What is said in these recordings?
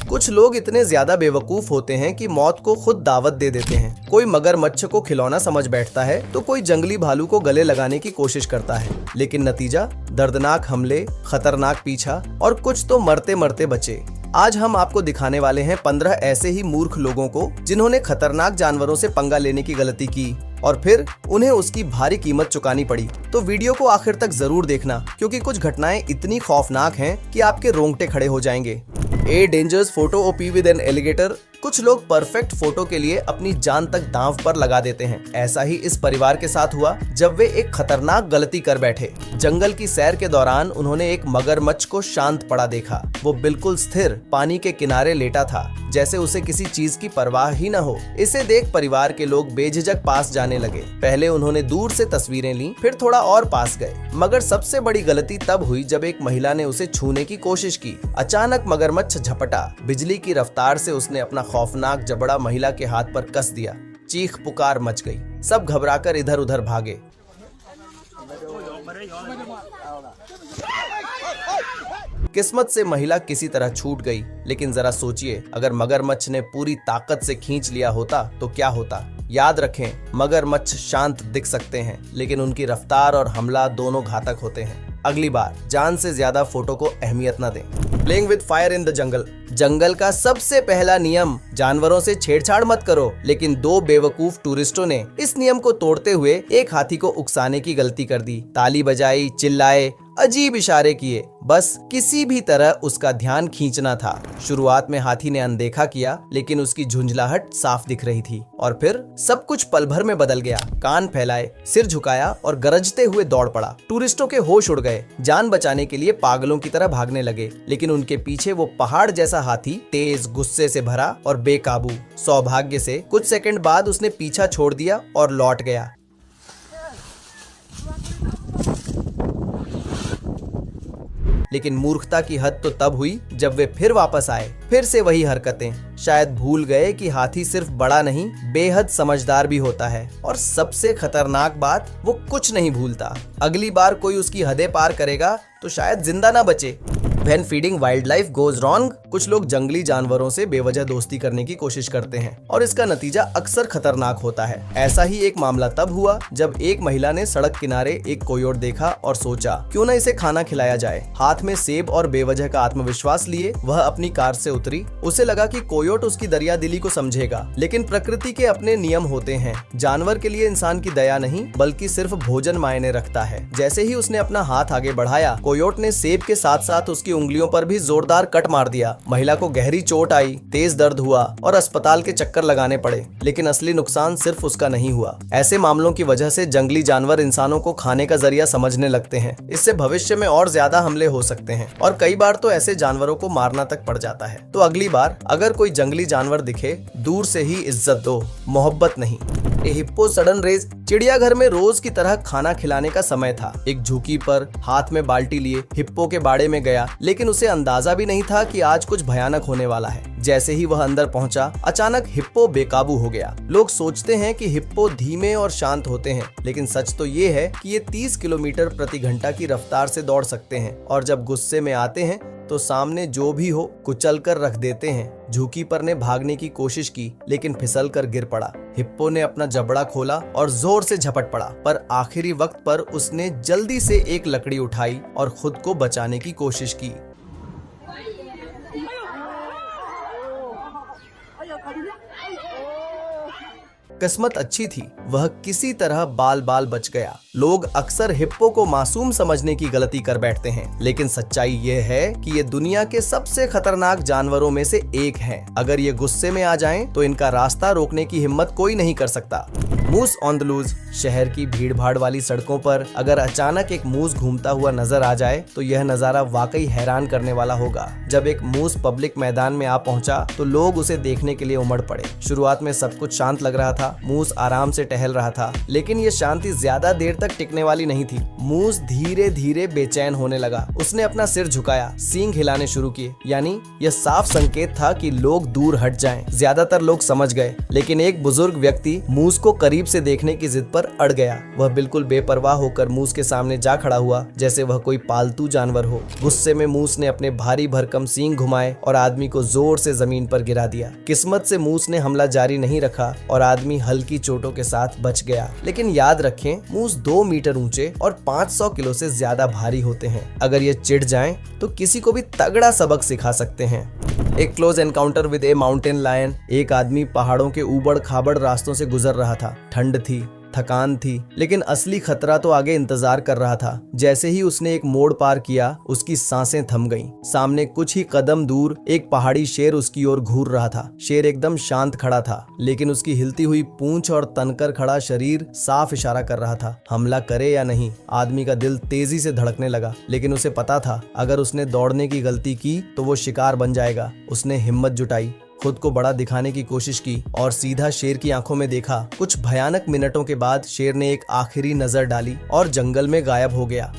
कुछ लोग इतने ज्यादा बेवकूफ होते हैं कि मौत को खुद दावत दे देते हैं। कोई मगरमच्छ को खिलौना समझ बैठता है तो कोई जंगली भालू को गले लगाने की कोशिश करता है, लेकिन नतीजा दर्दनाक हमले, खतरनाक पीछा और कुछ तो मरते मरते बचे। आज हम आपको दिखाने वाले हैं 15 ऐसे ही मूर्ख लोगों को जिन्होंने खतरनाक जानवरों से पंगा लेने की गलती की और फिर उन्हें उसकी भारी कीमत चुकानी पड़ी। तो वीडियो को आखिर तक जरूर देखना, क्योंकि कुछ घटनाएं इतनी खौफनाक हैं कि आपके रोंगटे खड़े हो जाएंगे। A dangerous photo op with an alligator. कुछ लोग परफेक्ट फोटो के लिए अपनी जान तक दांव पर लगा देते हैं। ऐसा ही इस परिवार के साथ हुआ जब वे एक खतरनाक गलती कर बैठे। जंगल की सैर के दौरान उन्होंने एक मगरमच्छ को शांत पड़ा देखा। वो बिल्कुल स्थिर पानी के किनारे लेटा था, जैसे उसे किसी चीज की परवाह ही न हो। इसे देख परिवार के लोग बेझिझक पास जाने लगे। पहले उन्होंने दूर से तस्वीरें ली, फिर थोड़ा और पास गए। मगर सबसे बड़ी गलती तब हुई जब एक महिला ने उसे छूने की कोशिश की। अचानक मगरमच्छ झपटा। बिजली की रफ्तार से उसने अपना खौफनाक जबड़ा महिला के हाथ पर कस दिया। चीख पुकार मच गई। सब घबराकर इधर उधर भागे। किस्मत से महिला किसी तरह छूट गई, लेकिन जरा सोचिए, अगर मगरमच्छ ने पूरी ताकत से खींच लिया होता तो क्या होता। याद रखें, मगरमच्छ शांत दिख सकते हैं, लेकिन उनकी रफ्तार और हमला दोनों घातक होते हैं। अगली बार जान से ज्यादा फोटो को अहमियत न दें। Playing with fire in the jungle. जंगल का सबसे पहला नियम, जानवरों से छेड़छाड़ मत करो। लेकिन दो बेवकूफ टूरिस्टों ने इस नियम को तोड़ते हुए एक हाथी को उकसाने की गलती कर दी। ताली बजाई, चिल्लाए, अजीब इशारे किए, बस किसी भी तरह उसका ध्यान खींचना था। शुरुआत में हाथी ने अनदेखा किया, लेकिन उसकी झुंझलाहट साफ दिख रही थी और फिर सब कुछ पल भर में बदल गया। कान फैलाए, सिर झुकाया और गरजते हुए दौड़ पड़ा। टूरिस्टों के होश उड़ गए। जान बचाने के लिए पागलों की तरह भागने लगे, लेकिन उनके पीछे वो पहाड़ जैसा हाथी, तेज, गुस्से से भरा और बेकाबू। सौभाग्य से कुछ सेकंड बाद उसने पीछा छोड़ दिया और लौट गया। लेकिन मूर्खता की हद तो तब हुई जब वे फिर वापस आए। फिर से वही हरकतें। शायद भूल गए कि हाथी सिर्फ बड़ा नहीं, बेहद समझदार भी होता है। और सबसे खतरनाक बात, वो कुछ नहीं भूलता। अगली बार कोई उसकी हदें पार करेगा तो शायद जिंदा ना बचे। When feeding wildlife goes wrong, कुछ लोग जंगली जानवरों से बेवजह दोस्ती करने की कोशिश करते हैं और इसका नतीजा अक्सर खतरनाक होता है। ऐसा ही एक मामला तब हुआ जब एक महिला ने सड़क किनारे एक कोयोट देखा और सोचा, क्यों न इसे खाना खिलाया जाए। हाथ में सेब और बेवजह का आत्मविश्वास लिए वह अपनी कार से उतरी। उसे लगा कि कोयोट उसकी दरिया दिली को समझेगा, लेकिन प्रकृति के अपने नियम होते हैं। जानवर के लिए इंसान की दया नहीं, बल्कि सिर्फ भोजन मायने रखता है। जैसे ही उसने अपना हाथ आगे बढ़ाया, कोयोट ने सेब के साथ साथ उसकी उंगलियों पर भी जोरदार कट मार दिया। महिला को गहरी चोट आई, तेज दर्द हुआ और अस्पताल के चक्कर लगाने पड़े, लेकिन असली नुकसान सिर्फ उसका नहीं हुआ। ऐसे मामलों की वजह से जंगली जानवर इंसानों को खाने का जरिया समझने लगते हैं। इससे भविष्य में और ज्यादा हमले हो सकते हैं और कई बार तो ऐसे जानवरों को मारना तक पड़ जाता है। तो अगली बार अगर कोई जंगली जानवर दिखे, दूर से ही इज्जत दो, मोहब्बत नहीं। ए हिप्पो सडन रेज। चिड़ियाघर में रोज की तरह खाना खिलाने का समय था। एक झुकी पर हाथ में बाल्टी लिए हिप्पो के बाड़े में गया, लेकिन उसे अंदाजा भी नहीं था कि आज कुछ भयानक होने वाला है। जैसे ही वह अंदर पहुंचा, अचानक हिप्पो बेकाबू हो गया। लोग सोचते हैं कि हिप्पो धीमे और शांत होते हैं, लेकिन सच तो ये है कि ये 30 किलोमीटर प्रति घंटा की रफ्तार से दौड़ सकते हैं और जब गुस्से में आते हैं तो सामने जो भी हो कुचल कर रख देते हैं। झुकी पर ने भागने की कोशिश की, लेकिन फिसल कर गिर पड़ा। हिप्पो ने अपना जबड़ा खोला और जोर से झपट पड़ा, पर आखिरी वक्त पर उसने जल्दी से एक लकड़ी उठाई और खुद को बचाने की कोशिश की। किस्मत अच्छी थी, वह किसी तरह बाल बाल बच गया। लोग अक्सर हिप्पो को मासूम समझने की गलती कर बैठते हैं, लेकिन सच्चाई ये है कि ये दुनिया के सबसे खतरनाक जानवरों में से एक है। अगर ये गुस्से में आ जाएं, तो इनका रास्ता रोकने की हिम्मत कोई नहीं कर सकता। मूस ऑन द लूज। शहर की भीड़ भाड़ वाली सड़कों पर अगर अचानक एक मूस घूमता हुआ नजर आ जाए, तो यह नजारा वाकई हैरान करने वाला होगा। जब एक मूस पब्लिक मैदान में आ पहुंचा तो लोग उसे देखने के लिए उमड़ पड़े। शुरुआत में सब कुछ शांत लग रहा था। मूस आराम से टहल रहा था, लेकिन ये शांति ज्यादा देर तक टिकने वाली नहीं थी। मूस धीरे धीरे बेचैन होने लगा। उसने अपना सिर झुकाया, सींग हिलाने शुरू किए, यानी यह साफ संकेत था कि लोग दूर हट जाएं। ज्यादातर लोग समझ गए, लेकिन एक बुजुर्ग व्यक्ति मूस को करीब से देखने की जिद पर अड़ गया। वह बिल्कुल बेपरवाह होकर मूस के सामने जा खड़ा हुआ, जैसे वह कोई पालतू जानवर हो। गुस्से में मूस ने अपने भारी भरकम सींग घुमाए और आदमी को जोर से जमीन पर गिरा दिया। किस्मत से मूस ने हमला जारी नहीं रखा और आदमी हल्की चोटों के साथ बच गया। लेकिन याद रखें, मूस 2 मीटर ऊंचे और 500 किलो से ज्यादा भारी होते हैं। अगर ये चिढ़ जाएं तो किसी को भी तगड़ा सबक सिखा सकते हैं। एक close encounter with a mountain lion. एक आदमी पहाड़ों के ऊबड़ खाबड़ रास्तों से गुजर रहा था। ठंड थी, थकान थी, लेकिन असली खतरा तो आगे इंतजार कर रहा था। जैसे ही उसने एक मोड़ पार किया, उसकी सांसें थम गईं। सामने कुछ ही कदम दूर एक पहाड़ी शेर उसकी ओर घूर रहा था। शेर एकदम शांत खड़ा था, लेकिन उसकी हिलती हुई पूंछ और तनकर खड़ा शरीर साफ इशारा कर रहा था, हमला करे या नहीं। आदमी का दिल तेजी से धड़कने लगा, लेकिन उसे पता था अगर उसने दौड़ने की गलती की तो वो शिकार बन जाएगा। उसने हिम्मत जुटाई, खुद को बड़ा दिखाने की कोशिश की और सीधा शेर की आंखों में देखा। कुछ भयानक मिनटों के बाद शेर ने एक आखिरी नजर डाली और जंगल में गायब हो गया।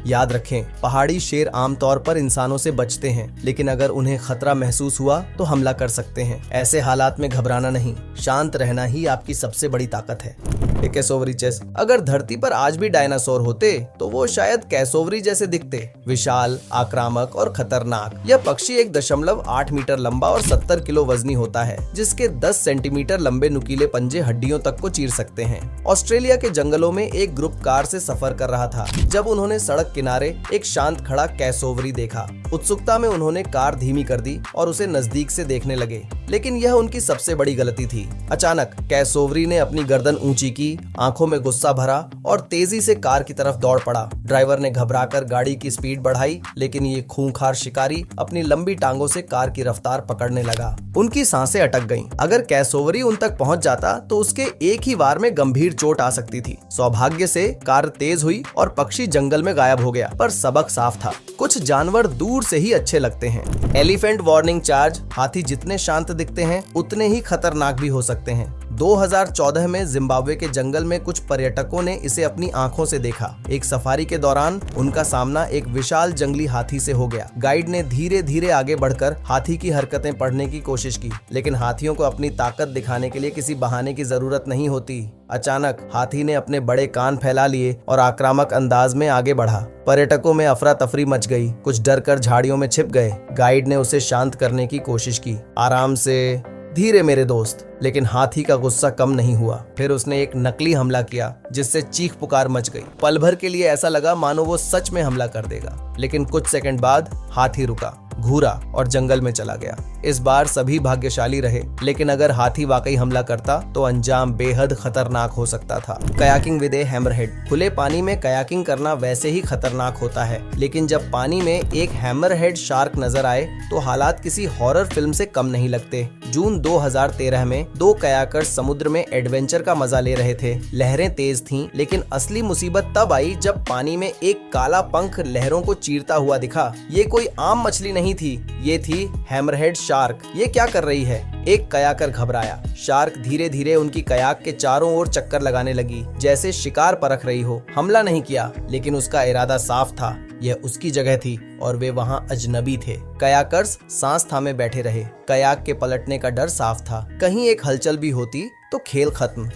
याद रखें, पहाड़ी शेर आमतौर पर इंसानों से बचते हैं, लेकिन अगर उन्हें खतरा महसूस हुआ तो हमला कर सकते हैं। ऐसे हालात में घबराना नहीं, शांत रहना ही आपकी सबसे बड़ी ताकत है। Cassowary chase. अगर धरती पर आज भी डायनासोर होते तो वो शायद कैसोवरी जैसे दिखते, विशाल, आक्रामक और खतरनाक। यह पक्षी 1.8 मीटर लंबा और 70 किलो वजनी होता है, जिसके 10 सेंटीमीटर लंबे नुकीले पंजे हड्डियों तक को चीर सकते हैं। ऑस्ट्रेलिया के जंगलों में एक ग्रुप कार से सफर कर रहा था जब उन्होंने सड़क किनारे एक शांत खड़ा कैसोवरी देखा। उत्सुकता में उन्होंने कार धीमी कर दी और उसे नजदीक से देखने लगे, लेकिन यह उनकी सबसे बड़ी गलती थी। अचानक कैसोवरी ने अपनी गर्दन ऊंची की, आंखों में गुस्सा भरा और तेजी से कार की तरफ दौड़ पड़ा। ड्राइवर ने घबराकर गाड़ी की स्पीड बढ़ाई, लेकिन ये खूंखार शिकारी अपनी लंबी टांगों से कार की रफ्तार पकड़ने लगा। उनकी सांसें अटक गईं। अगर कैसोवरी उन तक पहुंच जाता तो उसके एक ही वार में गंभीर चोट आ सकती थी। सौभाग्य से कार तेज हुई और पक्षी जंगल में गायब हो गया, पर सबक साफ था, कुछ जानवर दूर से ही अच्छे लगते हैं। Elephant warning charge. हाथी जितने शांत दिखते हैं उतने ही खतरनाक भी हो सकते हैं। 2014 में जिम्बाब्वे के जंगल में कुछ पर्यटकों ने इसे अपनी आंखों से देखा। एक सफारी के दौरान उनका सामना एक विशाल जंगली हाथी से हो गया। गाइड ने धीरे धीरे आगे बढ़कर हाथी की हरकतें पढ़ने की कोशिश की, लेकिन हाथियों को अपनी ताकत दिखाने के लिए किसी बहाने की जरूरत नहीं होती। अचानक हाथी ने अपने बड़े कान फैला लिए और आक्रामक अंदाज में आगे बढ़ा। पर्यटकों में अफरा तफरी मच गई, कुछ डरकर झाड़ियों में छिप गए। गाइड ने उसे शांत करने की कोशिश की, आराम से, धीरे मेरे दोस्त। लेकिन हाथी का गुस्सा कम नहीं हुआ। फिर उसने एक नकली हमला किया जिससे चीख पुकार मच गई। पल भर के लिए ऐसा लगा मानो वो सच में हमला कर देगा, लेकिन कुछ सेकंड बाद हाथी रुका, घूरा और जंगल में चला गया। इस बार सभी भाग्यशाली रहे, लेकिन अगर हाथी वाकई हमला करता तो अंजाम बेहद खतरनाक हो सकता था। Kayaking with A hammerhead. खुले पानी में कयाकिंग करना वैसे ही खतरनाक होता है, लेकिन जब पानी में एक हैमरहेड शार्क नजर आए तो हालात किसी हॉरर फिल्म से कम नहीं लगते। जून 2013 में 2 कयाकर्स समुद्र में एडवेंचर का मजा ले रहे थे। लहरें तेज थीं, लेकिन असली मुसीबत तब आई जब पानी में एक काला पंख लहरों को चीरता हुआ दिखा। ये कोई आम मछली नहीं थी, ये थी हैमरहेड शार्क। ये क्या कर रही है? एक कयाकर घबराया। शार्क धीरे धीरे उनकी कयाक के चारों ओर चक्कर लगाने लगी, जैसे शिकार परख रही हो। हमला नहीं किया, लेकिन उसका इरादा साफ था, यह उसकी जगह थी और वे वहां अजनबी थे। कयाकर्स सांस थामे बैठे रहे। कयाक के पलटने का डर साफ था, कहीं एक हलचल भी होती तो खेल खत्म।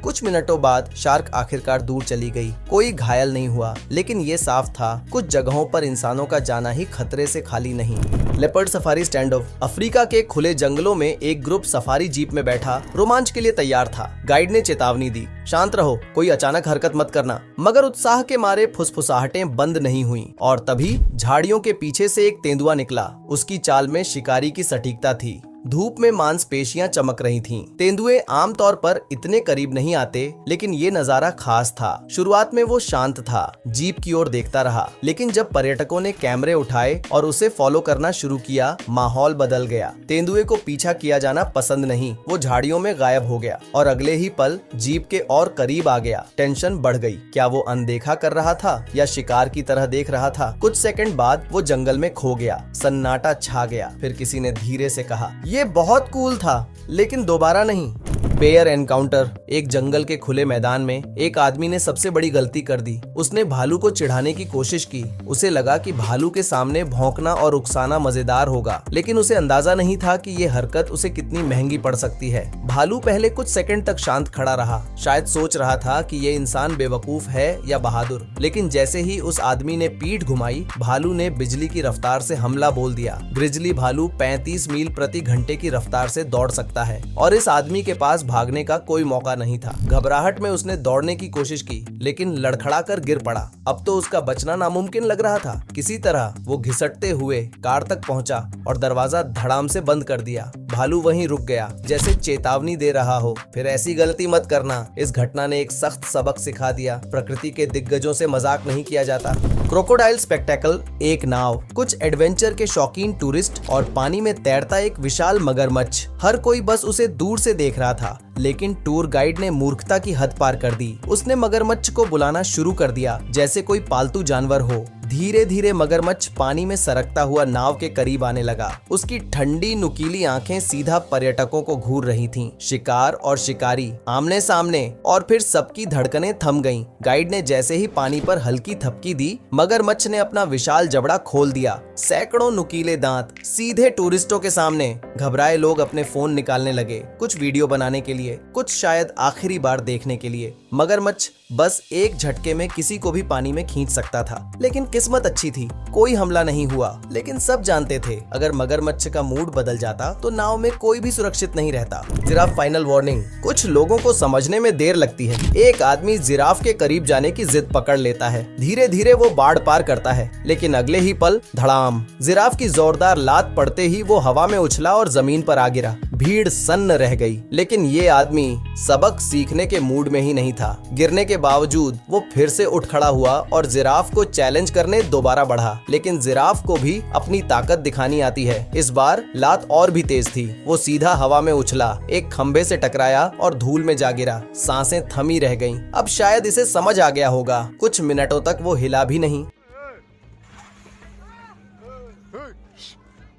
कुछ मिनटों बाद शार्क आखिरकार दूर चली गई। कोई घायल नहीं हुआ, लेकिन ये साफ था कुछ जगहों पर इंसानों का जाना ही खतरे से खाली नहीं। Leopard safari stand of. Africa के खुले जंगलों में एक ग्रुप सफारी जीप में बैठा रोमांच के लिए तैयार था। गाइड ने चेतावनी दी, शांत रहो, कोई अचानक हरकत मत करना। मगर उत्साह के मारे फुसफुसाहटें बंद नहीं हुई और तभी झाड़ियों के पीछे से एक तेंदुआ निकला। उसकी चाल में शिकारी की सटीकता थी। धूप में मांसपेशियां चमक रही थीं। तेंदुए आमतौर पर इतने करीब नहीं आते, लेकिन ये नजारा खास था। शुरुआत में वो शांत था, जीप की ओर देखता रहा, लेकिन जब पर्यटकों ने कैमरे उठाए और उसे फॉलो करना शुरू किया, माहौल बदल गया। तेंदुए को पीछा किया जाना पसंद नहीं, वो झाड़ियों में गायब हो गया और अगले ही पल जीप के और करीब आ गया। टेंशन बढ़ गई। क्या वो अनदेखा कर रहा था या शिकार की तरह देख रहा था? कुछ सेकंड बाद वो जंगल में खो गया। सन्नाटा छा गया। फिर किसी ने धीरे से कहा, ये बहुत कूल था, लेकिन दोबारा नहीं। Bear encounter. एक जंगल के खुले मैदान में एक आदमी ने सबसे बड़ी गलती कर दी। उसने भालू को चिढ़ाने की कोशिश की। उसे लगा कि भालू के सामने भौंकना और उकसाना मजेदार होगा, लेकिन उसे अंदाजा नहीं था कि ये हरकत उसे कितनी महंगी पड़ सकती है। भालू पहले कुछ सेकंड तक शांत खड़ा रहा, शायद सोच रहा था कि ये इंसान बेवकूफ है या बहादुर। लेकिन जैसे ही उस आदमी ने पीठ घुमाई, भालू ने बिजली की रफ्तार से हमला बोल दिया। ग्रिजली भालू 35 मील प्रति घंटे की रफ्तार से दौड़ सकता है और इस आदमी के पास भागने का कोई मौका नहीं था। घबराहट में उसने दौड़ने की कोशिश की, लेकिन लड़खड़ाकर गिर पड़ा। अब तो उसका बचना नामुमकिन लग रहा था। किसी तरह वो घिसटते हुए कार तक पहुंचा और दरवाजा धड़ाम से बंद कर दिया। भालू वहीं रुक गया, जैसे चेतावनी दे रहा हो, फिर ऐसी गलती मत करना। इस घटना ने एक सख्त सबक सिखा दिया। प्रकृति के दिग्गजों से मजाक नहीं किया जाता। Crocodile spectacle. एक नाव, कुछ एडवेंचर के शौकीन टूरिस्ट और पानी में तैरता एक विशाल मगरमच्छ। हर कोई बस उसे दूर से देख रहा था, लेकिन टूर गाइड ने मूर्खता की हद पार कर दी। उसने मगरमच्छ को बुलाना शुरू कर दिया जैसे कोई पालतू जानवर हो। धीरे धीरे मगरमच्छ पानी में सरकता हुआ नाव के करीब आने लगा। उसकी ठंडी नुकीली आंखें सीधा पर्यटकों को घूर रही थीं। शिकार और शिकारी आमने सामने, और फिर सबकी धड़कनें थम गईं। गाइड ने जैसे ही पानी पर हल्की थपकी दी, मगरमच्छ ने अपना विशाल जबड़ा खोल दिया। सैकड़ों नुकीले दांत सीधे टूरिस्टों के सामने। घबराए लोग अपने फोन निकालने लगे, कुछ वीडियो बनाने के लिए, कुछ शायद आखिरी बार देखने के लिए। मगरमच्छ बस एक झटके में किसी को भी पानी में खींच सकता था, लेकिन किस्मत अच्छी थी, कोई हमला नहीं हुआ। लेकिन सब जानते थे, अगर मगरमच्छ का मूड बदल जाता तो नाव में कोई भी सुरक्षित नहीं रहता। Giraffe final warning. कुछ लोगों को समझने में देर लगती है। एक आदमी जिराफ के करीब जाने की जिद पकड़ लेता है। धीरे धीरे वो बाढ़ पार करता है, लेकिन अगले ही पल धड़ाम, जिराफ की जोरदार लात पड़ते ही वो हवा में उछला और जमीन पर आ गिरा। भीड़ सन्न रह गई, लेकिन ये आदमी सबक सीखने के मूड में ही नहीं था। गिरने के बावजूद वो फिर से उठ खड़ा हुआ और जिराफ को चैलेंज करने दोबारा बढ़ा। लेकिन जिराफ को भी अपनी ताकत दिखानी आती है। इस बार लात और भी तेज थी। वो सीधा हवा में उछला, एक खंभे से टकराया और धूल में जा गिरा। सांसें थमी रह गईं। अब शायद इसे समझ आ गया होगा। कुछ मिनटों तक वो हिला भी नहीं।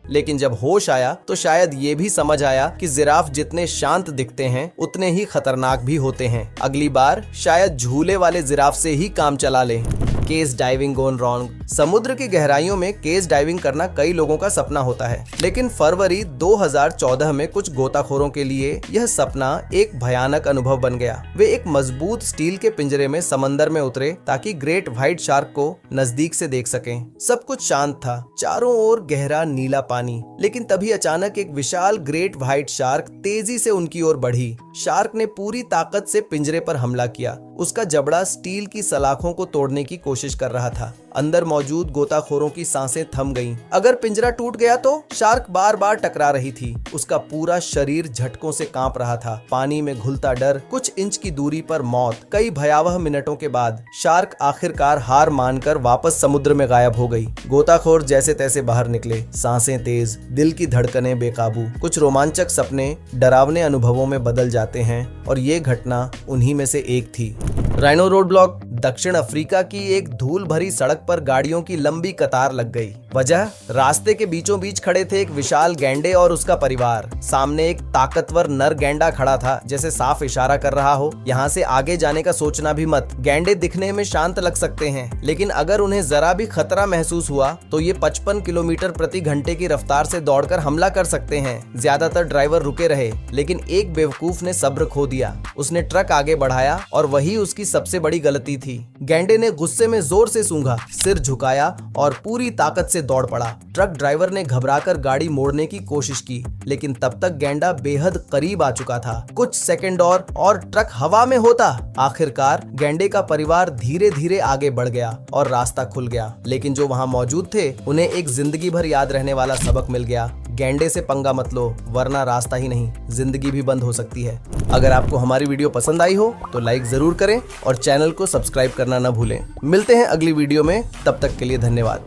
लेकिन जब होश आया तो शायद ये भी समझ आया कि जिराफ जितने शांत दिखते हैं उतने ही खतरनाक भी होते हैं। अगली बार शायद झूले वाले जिराफ से ही काम चला ले। केस डाइविंग गोन रॉन्ग। समुद्र की गहराइयों में केस डाइविंग करना कई लोगों का सपना होता है, लेकिन फरवरी 2014 में कुछ गोताखोरों के लिए यह सपना एक भयानक अनुभव बन गया। वे एक मजबूत स्टील के पिंजरे में समंदर में उतरे ताकि ग्रेट व्हाइट शार्क को नजदीक से देख सकें। सब कुछ शांत था, चारों ओर गहरा नीला पानी, लेकिन तभी अचानक एक विशाल ग्रेट व्हाइट शार्क तेजी से उनकी ओर बढ़ी। शार्क ने पूरी ताकत से पिंजरे पर हमला किया। उसका जबड़ा स्टील की सलाखों को तोड़ने की कोशिश कर रहा था। अंदर मौजूद गोताखोरों की सांसें थम गईं। अगर पिंजरा टूट गया तो? शार्क बार बार टकरा रही थी। उसका पूरा शरीर झटकों से कांप रहा था। पानी में घुलता डर, कुछ इंच की दूरी पर मौत। कई भयावह मिनटों के बाद शार्क आखिरकार हार मानकर वापस समुद्र में गायब हो गई। गोताखोर जैसे तैसे बाहर निकले, सांसें तेज, दिल की धड़कनें बेकाबू। कुछ रोमांचक सपने डरावने अनुभवों में बदल जाते हैं, और ये घटना उन्हीं में से एक थी। Rhino road block. दक्षिण अफ्रीका की एक धूल भरी सड़क पर गाड़ियों की लंबी कतार लग गई। वजह, रास्ते के बीचों बीच खड़े थे एक विशाल गैंडे और उसका परिवार। सामने एक ताकतवर नर गैंडा खड़ा था, जैसे साफ इशारा कर रहा हो, यहाँ से आगे जाने का सोचना भी मत। गैंडे दिखने में शांत लग सकते हैं, लेकिन अगर उन्हें जरा भी खतरा महसूस हुआ तो ये 55 किलोमीटर प्रति घंटे की रफ्तार से दौड़कर हमला कर सकते हैं। ज्यादातर ड्राइवर रुके रहे, लेकिन एक बेवकूफ ने सब्र खो दिया। उसने ट्रक आगे बढ़ाया और वही उसकी सबसे बड़ी गलती थी। गैंडे ने गुस्से में जोर से सूंघा, सिर झुकाया और पूरी ताकत से दौड़ पड़ा। ट्रक ड्राइवर ने घबराकर गाड़ी मोड़ने की कोशिश की, लेकिन तब तक गैंडा बेहद करीब आ चुका था। कुछ सेकंड और ट्रक हवा में होता। आखिरकार गैंडे का परिवार धीरे धीरे आगे बढ़ गया और रास्ता खुल गया। लेकिन जो वहां मौजूद थे, उन्हें एक जिंदगी भर याद रहने वाला सबक मिल गया। गैंडे से पंगा मत लो, वरना रास्ता ही नहीं जिंदगी भी बंद हो सकती है। अगर आपको हमारी वीडियो पसंद आई हो तो लाइक जरूर करें और चैनल को सब्सक्राइब करना न भूलें। मिलते हैं अगली वीडियो में, तब तक के लिए धन्यवाद।